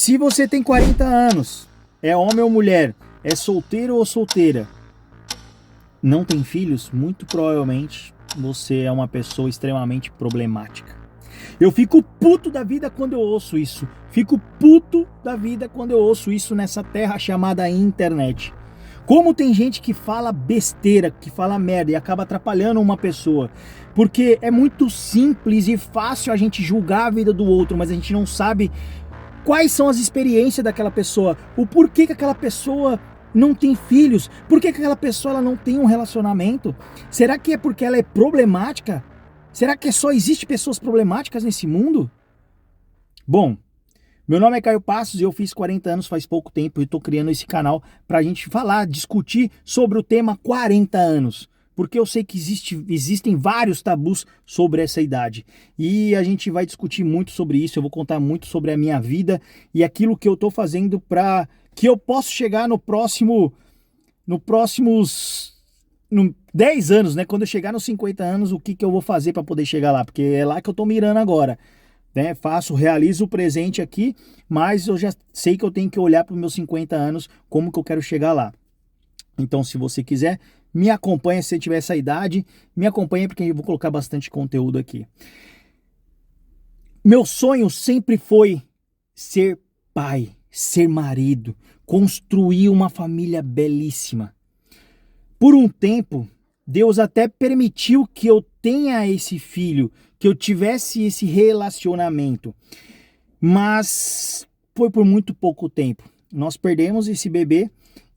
Se você tem 40 anos, é homem ou mulher, é solteiro ou solteira, não tem filhos, muito provavelmente você é uma pessoa extremamente problemática. Eu fico puto da vida quando eu ouço isso. Fico puto da vida quando eu ouço isso nessa terra chamada internet. Como tem gente que fala besteira, que fala merda e acaba atrapalhando uma pessoa. Porque é muito simples e fácil a gente julgar a vida do outro, mas a gente não sabe quais são as experiências daquela pessoa, o porquê que aquela pessoa não tem filhos, por que aquela pessoa ela não tem um relacionamento. Será que é porque ela é problemática? Será que só existe pessoas problemáticas nesse mundo? Bom, meu nome é Caio Passos e eu fiz 40 anos faz pouco tempo e estou criando esse canal para a gente falar, discutir sobre o tema 40 anos. Porque eu sei que existem vários tabus sobre essa idade. E a gente vai discutir muito sobre isso, eu vou contar muito sobre a minha vida e aquilo que eu estou fazendo para que eu possa chegar no próximos 10 anos, né? Quando eu chegar nos 50 anos, o que eu vou fazer para poder chegar lá? Porque é lá que eu estou mirando agora. Né? Realizo o presente aqui, mas eu já sei que eu tenho que olhar para os meus 50 anos, como que eu quero chegar lá. Então, se você quiser, me acompanha, se você tiver essa idade, me acompanha porque eu vou colocar bastante conteúdo aqui. Meu sonho sempre foi ser pai, ser marido, construir uma família belíssima. Por um tempo, Deus até permitiu que eu tenha esse filho, que eu tivesse esse relacionamento. Mas foi por muito pouco tempo. Nós perdemos esse bebê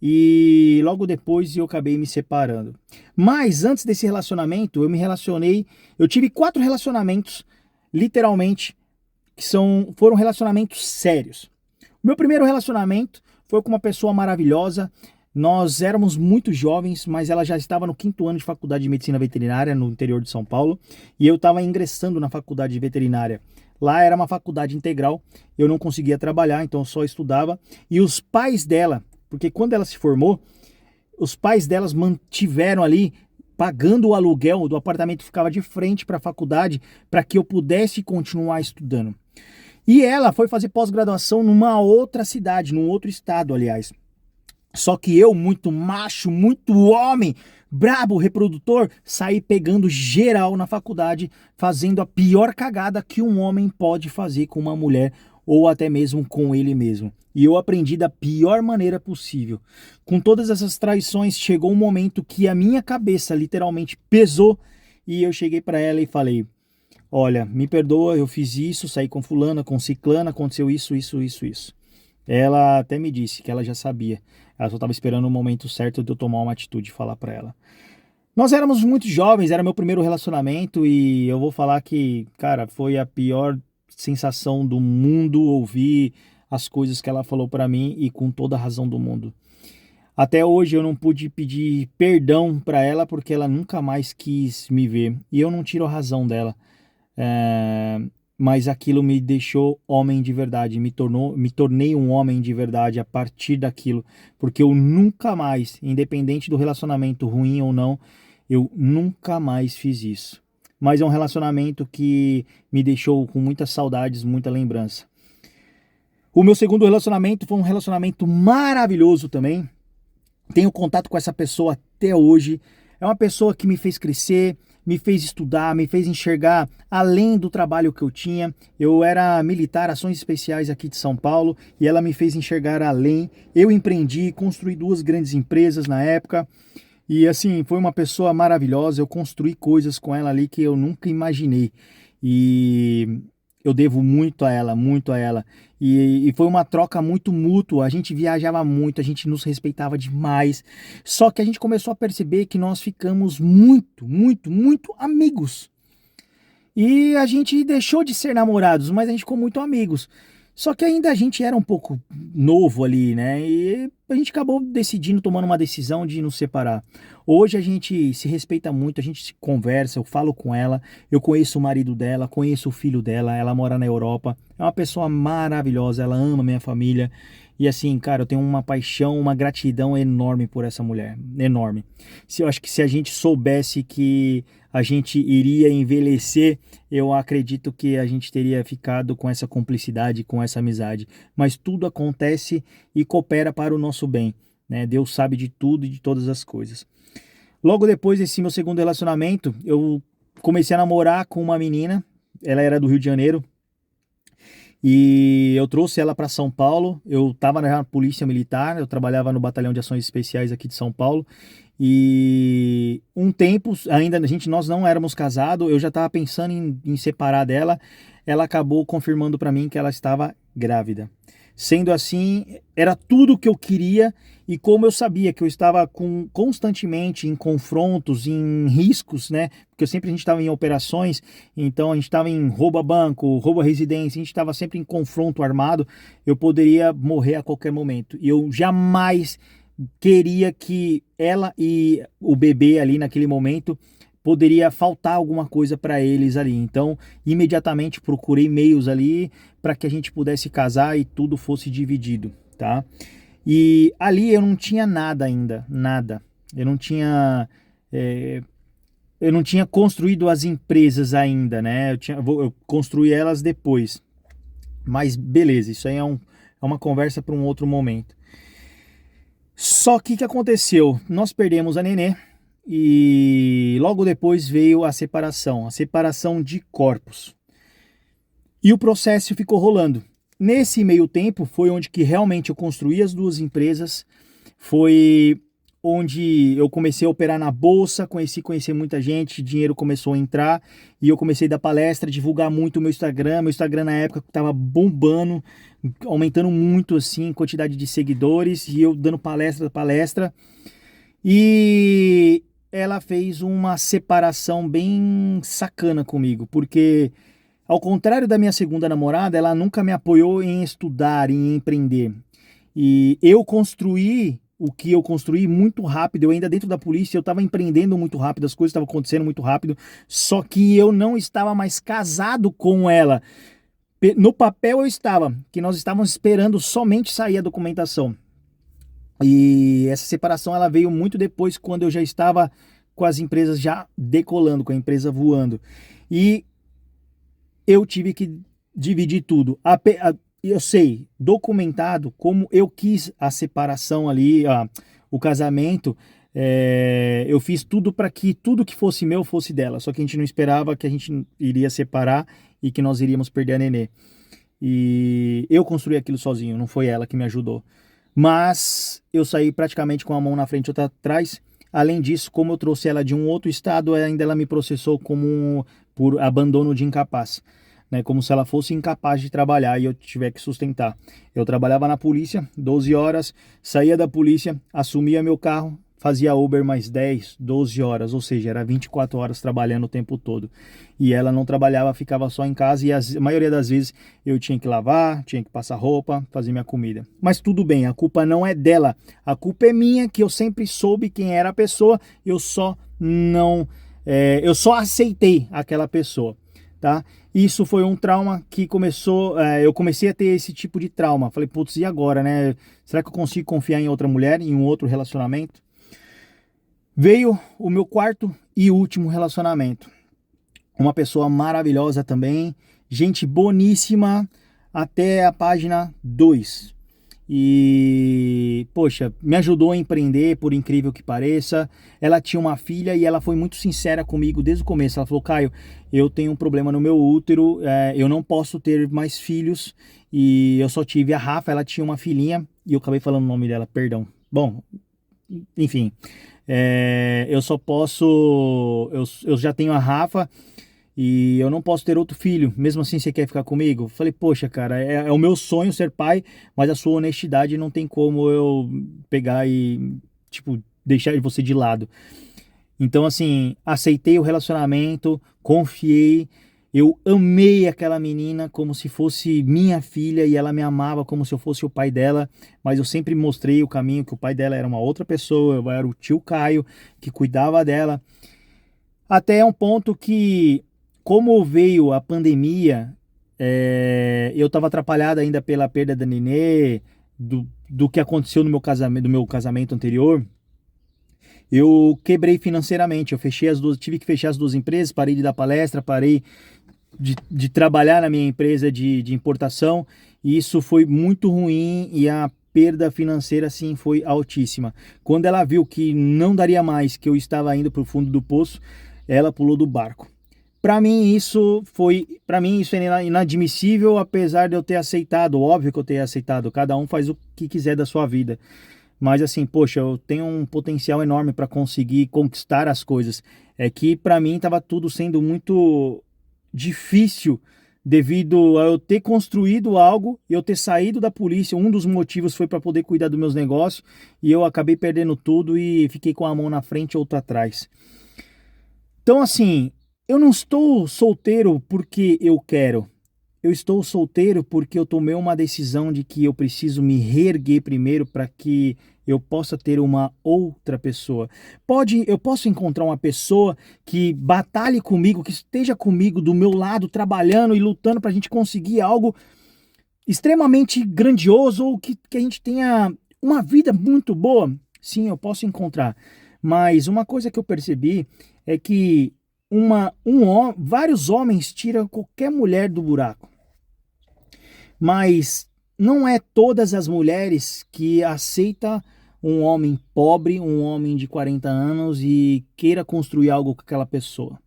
e logo depois eu acabei me separando. Mas antes desse relacionamento, eu tive 4 relacionamentos, literalmente, que foram relacionamentos sérios. O meu primeiro relacionamento foi com uma pessoa maravilhosa. Nós éramos muito jovens, mas ela já estava no 5º ano de faculdade de medicina veterinária no interior de São Paulo e eu estava ingressando na faculdade de veterinária. Lá era uma faculdade integral, eu não conseguia trabalhar, então eu só estudava. E os pais dela, porque quando ela se formou, os pais delas mantiveram ali, pagando o aluguel do apartamento que ficava de frente para a faculdade, para que eu pudesse continuar estudando. E ela foi fazer pós-graduação numa outra cidade, num outro estado, aliás. Só que eu, muito macho, muito homem, brabo, reprodutor, saí pegando geral na faculdade, fazendo a pior cagada que um homem pode fazer com uma mulher ou até mesmo com ele mesmo. E eu aprendi da pior maneira possível. Com todas essas traições, chegou um momento que a minha cabeça literalmente pesou e eu cheguei para ela e falei: olha, me perdoa, eu fiz isso, saí com fulana, com ciclana, aconteceu isso. Ela até me disse que ela já sabia. Ela só estava esperando o momento certo de eu tomar uma atitude e falar para ela. Nós éramos muito jovens, era meu primeiro relacionamento e eu vou falar que, cara, foi a pior sensação do mundo ouvir as coisas que ela falou para mim e com toda a razão do mundo. Até hoje eu não pude pedir perdão para ela porque ela nunca mais quis me ver e eu não tiro a razão dela. Mas aquilo me deixou homem de verdade, me tornei um homem de verdade a partir daquilo, porque eu nunca mais, independente do relacionamento ruim ou não, eu nunca mais fiz isso. Mas é um relacionamento que me deixou com muitas saudades, muita lembrança. O meu segundo relacionamento foi um relacionamento maravilhoso também. Tenho contato com essa pessoa até hoje. É uma pessoa que me fez crescer, me fez estudar, me fez enxergar além do trabalho que eu tinha. Eu era militar, ações especiais aqui de São Paulo, e ela me fez enxergar além. Eu empreendi, construí 2 grandes empresas na época, e assim, foi uma pessoa maravilhosa. Eu construí coisas com ela ali que eu nunca imaginei, e eu devo muito a ela, muito a ela. E foi uma troca muito mútua, a gente viajava muito, a gente nos respeitava demais. Só que a gente começou a perceber que nós ficamos muito, muito, muito amigos. E a gente deixou de ser namorados, mas a gente ficou muito amigos. Só que ainda a gente era um pouco novo ali, né? E a gente acabou tomando uma decisão de nos separar. Hoje a gente se respeita muito, a gente se conversa, eu falo com ela, eu conheço o marido dela, conheço o filho dela, ela mora na Europa, é uma pessoa maravilhosa, ela ama minha família. E assim, cara, eu tenho uma paixão, uma gratidão enorme por essa mulher, enorme. Eu acho que se a gente soubesse que a gente iria envelhecer, eu acredito que a gente teria ficado com essa cumplicidade, com essa amizade. Mas tudo acontece e coopera para o nosso bem, né? Deus sabe de tudo e de todas as coisas. Logo depois desse meu segundo relacionamento, eu comecei a namorar com uma menina, ela era do Rio de Janeiro, e eu trouxe ela para São Paulo. Eu estava na Polícia Militar, eu trabalhava no Batalhão de Ações Especiais aqui de São Paulo. E um tempo, ainda nós não éramos casados, eu já estava pensando em separar dela. Ela acabou confirmando para mim que ela estava grávida. Sendo assim, era tudo o que eu queria, e como eu sabia que eu estava constantemente em confrontos, em riscos, né? Porque sempre a gente estava em operações, então a gente estava em roubo a banco, roubo a residência, a gente estava sempre em confronto armado, eu poderia morrer a qualquer momento. E eu jamais queria que ela e o bebê ali naquele momento poderia faltar alguma coisa para eles ali. Então, imediatamente procurei meios ali para que a gente pudesse casar e tudo fosse dividido, tá? E ali eu não tinha nada ainda, nada. Eu não tinha, eu não tinha construído as empresas ainda, né? Eu construí elas depois. Mas beleza, isso aí é uma conversa para um outro momento. Só que aconteceu? Nós perdemos a nenê e logo depois veio a separação de corpos. E o processo ficou rolando. Nesse meio tempo foi onde que realmente eu construí as duas empresas, foi onde eu comecei a operar na bolsa, conhecer muita gente, dinheiro começou a entrar e eu comecei a dar palestra, divulgar muito o meu Instagram. Meu Instagram na época estava bombando, aumentando muito assim, quantidade de seguidores, e eu dando palestra. E ela fez uma separação bem sacana comigo, porque ao contrário da minha segunda namorada, ela nunca me apoiou em estudar, em empreender. E eu construí o que eu construí muito rápido. Eu ainda dentro da polícia, eu estava empreendendo muito rápido, as coisas estavam acontecendo muito rápido, só que eu não estava mais casado com ela. No papel eu estava, que nós estávamos esperando somente sair a documentação. E essa separação ela veio muito depois, quando eu já estava com as empresas já decolando, com a empresa voando. E eu tive que dividir tudo. Eu sei, documentado, como eu quis a separação ali, o casamento. Eu fiz tudo para que tudo que fosse meu fosse dela. Só que a gente não esperava que a gente iria separar e que nós iríamos perder a nenê. E eu construí aquilo sozinho, não foi ela que me ajudou. Mas eu saí praticamente com a mão na frente e outra atrás. Além disso, como eu trouxe ela de um outro estado, ainda ela me processou por abandono de incapaz, né? Como se ela fosse incapaz de trabalhar e eu tiver que sustentar. Eu trabalhava na polícia, 12 horas, saía da polícia, assumia meu carro, fazia Uber mais 10, 12 horas, ou seja, era 24 horas trabalhando o tempo todo. E ela não trabalhava, ficava só em casa, e a maioria das vezes eu tinha que lavar, tinha que passar roupa, fazer minha comida. Mas tudo bem, a culpa não é dela, a culpa é minha, que eu sempre soube quem era a pessoa, eu só aceitei aquela pessoa, tá? Isso foi um trauma que eu comecei a ter esse tipo de trauma. Falei, putz, e agora, né? Será que eu consigo confiar em outra mulher, em um outro relacionamento? Veio o meu quarto e último relacionamento. Uma pessoa maravilhosa também, gente boníssima, até a página 2. E, poxa, me ajudou a empreender, por incrível que pareça. Ela tinha uma filha e ela foi muito sincera comigo desde o começo. Ela falou, Caio, eu tenho um problema no meu útero, eu não posso ter mais filhos, e eu só tive a Rafa, ela tinha uma filhinha, e eu acabei falando o nome dela, perdão. Bom, enfim, eu só posso, eu já tenho a Rafa, e eu não posso ter outro filho, mesmo assim você quer ficar comigo? Falei, poxa, cara, é o meu sonho ser pai, mas a sua honestidade não tem como eu pegar e, tipo, deixar você de lado. Então, assim, aceitei o relacionamento, confiei, Eu amei aquela menina como se fosse minha filha e ela me amava como se eu fosse o pai dela, mas eu sempre mostrei o caminho que o pai dela era uma outra pessoa, eu era o tio Caio que cuidava dela. Até um ponto que, como veio a pandemia, eu estava atrapalhado ainda pela perda da Nenê, do que aconteceu no meu casamento, do meu casamento anterior. Eu quebrei financeiramente, eu fechei as duas, tive que fechar as duas empresas, parei de dar palestra, parei de trabalhar na minha empresa de importação, e isso foi muito ruim e a perda financeira sim foi altíssima. Quando ela viu que não daria mais, que eu estava indo para o fundo do poço, ela pulou do barco. Para mim isso é inadmissível, apesar de eu ter aceitado, óbvio que eu ter aceitado, cada um faz o que quiser da sua vida. Mas assim, poxa, eu tenho um potencial enorme para conseguir conquistar as coisas. É que para mim estava tudo sendo muito difícil devido a eu ter construído algo e eu ter saído da polícia. Um dos motivos foi para poder cuidar dos meus negócios e eu acabei perdendo tudo e fiquei com a mão na frente e outra atrás. Então assim, eu não estou solteiro porque eu quero. Eu estou solteiro porque eu tomei uma decisão de que eu preciso me reerguer primeiro para que eu possa ter uma outra pessoa. Eu posso encontrar uma pessoa que batalhe comigo, que esteja comigo do meu lado, trabalhando e lutando para a gente conseguir algo extremamente grandioso ou que a gente tenha uma vida muito boa. Sim, eu posso encontrar. Mas uma coisa que eu percebi é que vários homens tiram qualquer mulher do buraco. Mas não é todas as mulheres que aceitam um homem pobre, um homem de 40 anos e queira construir algo com aquela pessoa.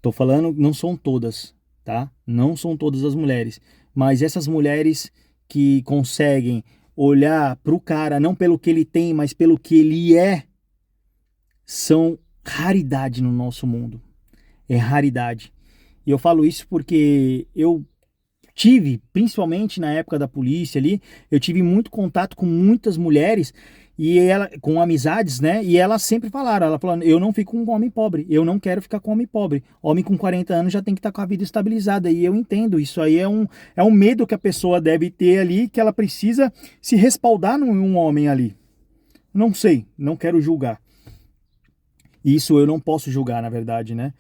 Tô falando, não são todas, tá? Não são todas as mulheres, mas essas mulheres que conseguem olhar pro cara não pelo que ele tem, mas pelo que ele é, são raridade no nosso mundo. É raridade. E eu falo isso porque eu tive, principalmente na época da polícia ali, eu tive muito contato com muitas mulheres e ela com amizades, né? E elas sempre falaram, ela falando, eu não fico com um homem pobre, eu não quero ficar com um homem pobre. Homem com 40 anos já tem que estar com a vida estabilizada. E eu entendo, isso aí é um medo que a pessoa deve ter ali, que ela precisa se respaldar num homem ali. Não sei, não quero julgar. Isso eu não posso julgar, na verdade, né?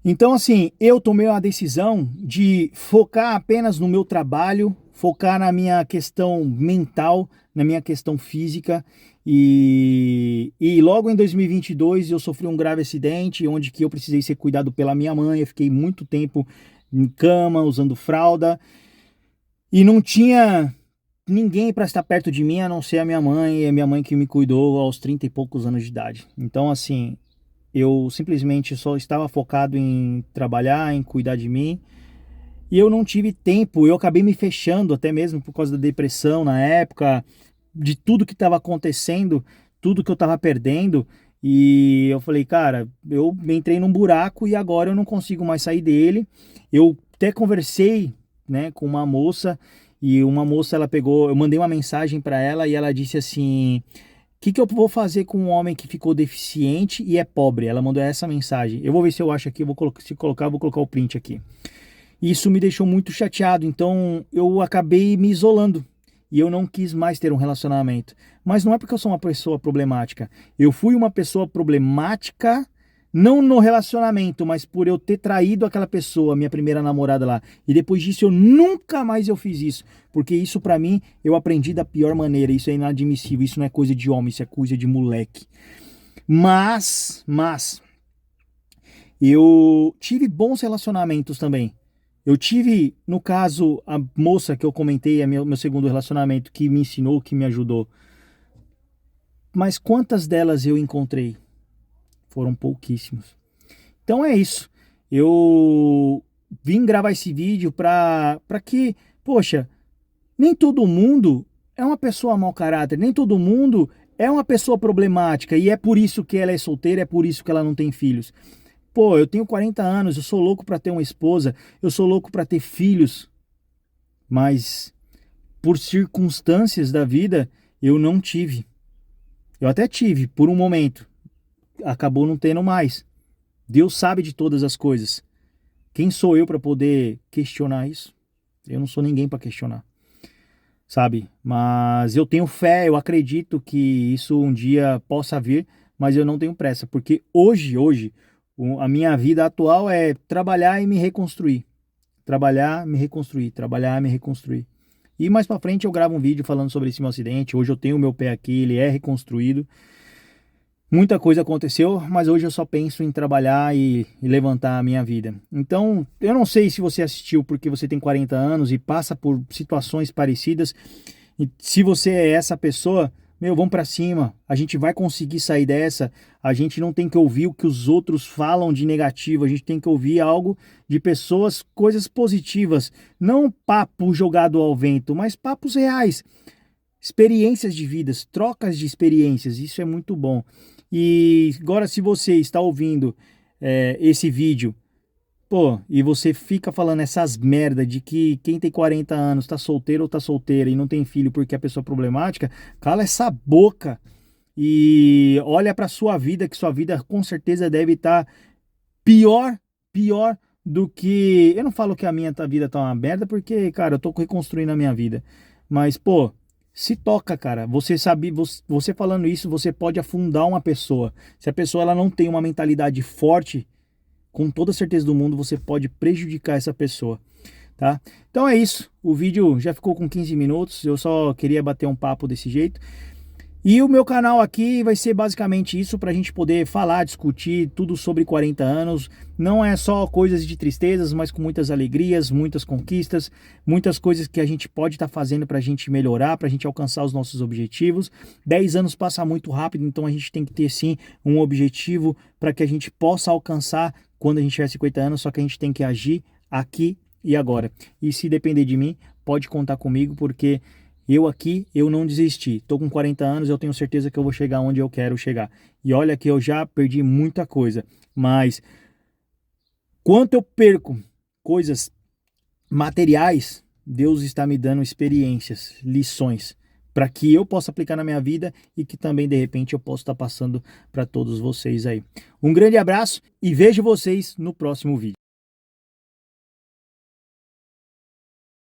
Então, assim, eu tomei a decisão de focar apenas no meu trabalho, focar na minha questão mental, na minha questão física. E logo em 2022 eu sofri um grave acidente, onde que eu precisei ser cuidado pela minha mãe. Eu fiquei muito tempo em cama, usando fralda. E não tinha ninguém para estar perto de mim, a não ser a minha mãe. E a minha mãe que me cuidou aos 30 e poucos anos de idade. Então, assim, eu simplesmente só estava focado em trabalhar, em cuidar de mim. E eu não tive tempo, eu acabei me fechando até mesmo por causa da depressão na época, de tudo que estava acontecendo, tudo que eu estava perdendo. E eu falei, cara, eu entrei num buraco e agora eu não consigo mais sair dele. Eu até conversei, né, com uma moça e uma moça ela pegou, eu mandei uma mensagem para ela e ela disse assim: que eu vou fazer com um homem que ficou deficiente e é pobre? Ela mandou essa mensagem. Eu vou ver se eu acho aqui, se colocar, eu vou colocar o print aqui. Isso me deixou muito chateado, então eu acabei me isolando e eu não quis mais ter um relacionamento. Mas não é porque eu sou uma pessoa problemática. Eu fui uma pessoa problemática, não no relacionamento, mas por eu ter traído aquela pessoa, minha primeira namorada lá. E depois disso eu nunca mais eu fiz isso, porque isso pra mim eu aprendi da pior maneira. Isso é inadmissível, isso não é coisa de homem, isso é coisa de moleque. Mas eu tive bons relacionamentos também. Eu tive, no caso, a moça que eu comentei, meu segundo relacionamento, que me ensinou, que me ajudou. Mas quantas delas eu encontrei? Foram pouquíssimos. Então é isso. Eu vim gravar esse vídeo para que, poxa, nem todo mundo é uma pessoa mau caráter, nem todo mundo é uma pessoa problemática e é por isso que ela é solteira, é por isso que ela não tem filhos. Pô, eu tenho 40 anos, eu sou louco para ter uma esposa, eu sou louco para ter filhos, mas por circunstâncias da vida eu não tive. Eu até tive por um momento, acabou não tendo mais. Deus sabe de todas as coisas. Quem sou eu para poder questionar isso? Eu não sou ninguém para questionar, sabe? Mas eu tenho fé, eu acredito que isso um dia possa vir, mas eu não tenho pressa, porque hoje, a minha vida atual é trabalhar e me reconstruir. Trabalhar, me reconstruir, trabalhar, me reconstruir. E mais pra frente eu gravo um vídeo falando sobre esse meu acidente. Hoje eu tenho o meu pé aqui, ele é reconstruído. Muita coisa aconteceu, mas hoje eu só penso em trabalhar e levantar a minha vida. Então, eu não sei se você assistiu porque você tem 40 anos e passa por situações parecidas. E se você é essa pessoa, meu, vamos pra cima. A gente vai conseguir sair dessa. A gente não tem que ouvir o que os outros falam de negativo. A gente tem que ouvir algo de pessoas, coisas positivas. Não papo jogado ao vento, mas papos reais. Experiências de vidas, trocas de experiências. Isso é muito bom. E agora, se você está ouvindo esse vídeo, pô, e você fica falando essas merda de que quem tem 40 anos tá solteiro ou tá solteira e não tem filho porque a pessoa é problemática, cala essa boca e olha pra sua vida, que sua vida com certeza deve estar pior do que... Eu não falo que a minha vida tá uma merda porque, cara, eu tô reconstruindo a minha vida. Mas, pô, se toca, cara. Você sabe, você falando isso, você pode afundar uma pessoa. Se a pessoa ela não tem uma mentalidade forte, com toda certeza do mundo, você pode prejudicar essa pessoa, tá? Então é isso. O vídeo já ficou com 15 minutos. Eu só queria bater um papo desse jeito. E o meu canal aqui vai ser basicamente isso, para a gente poder falar, discutir tudo sobre 40 anos. Não é só coisas de tristezas, mas com muitas alegrias, muitas conquistas, muitas coisas que a gente pode estar fazendo para a gente melhorar, para a gente alcançar os nossos objetivos. 10 anos passa muito rápido, então a gente tem que ter sim um objetivo para que a gente possa alcançar quando a gente tiver 50 anos, só que a gente tem que agir aqui e agora. E se depender de mim, pode contar comigo, porque... eu não desisti. Tô com 40 anos, eu tenho certeza que eu vou chegar onde eu quero chegar. E olha que eu já perdi muita coisa. Mas quanto eu perco coisas materiais, Deus está me dando experiências, lições, para que eu possa aplicar na minha vida e que também, de repente, eu possa estar passando para todos vocês aí. Um grande abraço e vejo vocês no próximo vídeo.